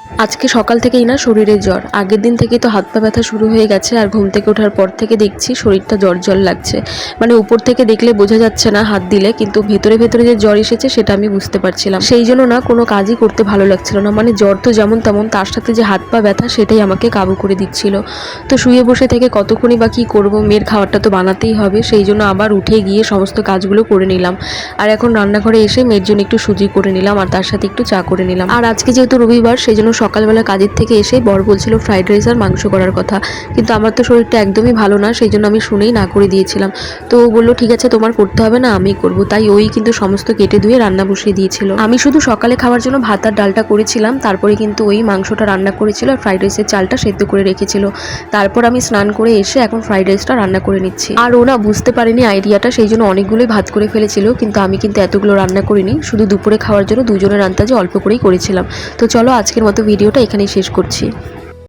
আজকে সকাল থেকেই না শরীরে জ্বর। আগের দিন থেকেই তো হাত পা ব্যথা শুরু হয়ে গেছে, আর ঘুম থেকে ওঠার পর থেকে দেখছি শরীরটা জ্বর জ্বর লাগছে। মানে উপর থেকে দেখলে বোঝা যাচ্ছে না হাত দিলে, কিন্তু ভেতরে ভেতরে যে জ্বর এসেছে সেটা আমি বুঝতে পারছিলাম। সেই জন্য না কোনো কাজই করতে ভালো লাগছিল না। মানে জ্বর তো যেমন তেমন, তার সাথে যে হাত পা ব্যথা সেটাই আমাকে কাবু করে দিচ্ছিল। তো শুয়ে বসে থেকে কতক্ষণই বা কী করবো, মেয়ের খাবারটা তো বানাতেই হবে। সেই জন্য আবার উঠে গিয়ে সমস্ত কাজগুলো করে নিলাম। আর এখন রান্নাঘরে এসে মেয়ের জন্য একটু সুজি করে নিলাম, আর তার সাথে একটু চা করে নিলাম। আর আজকে যেহেতু রবিবার, সেই জন্য সকালবেলা কাজের থেকে এসে বর বলছিল ফ্রাইড রাইস আর মাংস করার কথা, কিন্তু আমার তো শরীরটা একদমই ভালো না, সেই জন্য আমি শুনেই না করে দিয়েছিলাম। তো ও বললো ঠিক আছে তোমার করতে হবে না, আমি করব। তাই ওই কিন্তু সমস্ত কেটে ধুয়ে রান্না বসিয়ে দিয়েছিল। আমি শুধু সকালে খাওয়ার জন্য ভাত আর ডালটা করেছিলাম, তারপরে কিন্তু ওই মাংসটা রান্না করেছিল আর ফ্রাইড রাইসের চালটা সেদ্ধ করে রেখেছিল। তারপর আমি স্নান করে এসে এখন ফ্রাইড রাইসটা রান্না করে নিচ্ছি। আর ও না বুঝতে পারেনি আইডিয়াটা, সেই জন্য অনেকগুলোই ভাত করে ফেলেছিল, কিন্তু আমি কিন্তু এতগুলো রান্না করিনি, শুধু দুপুরে খাওয়ার জন্য দুজনের আন্দাজে অল্প করেই করেছিলাম। তো চলো আজকের মতো ভিডিওটা এখানেই শেষ করছি।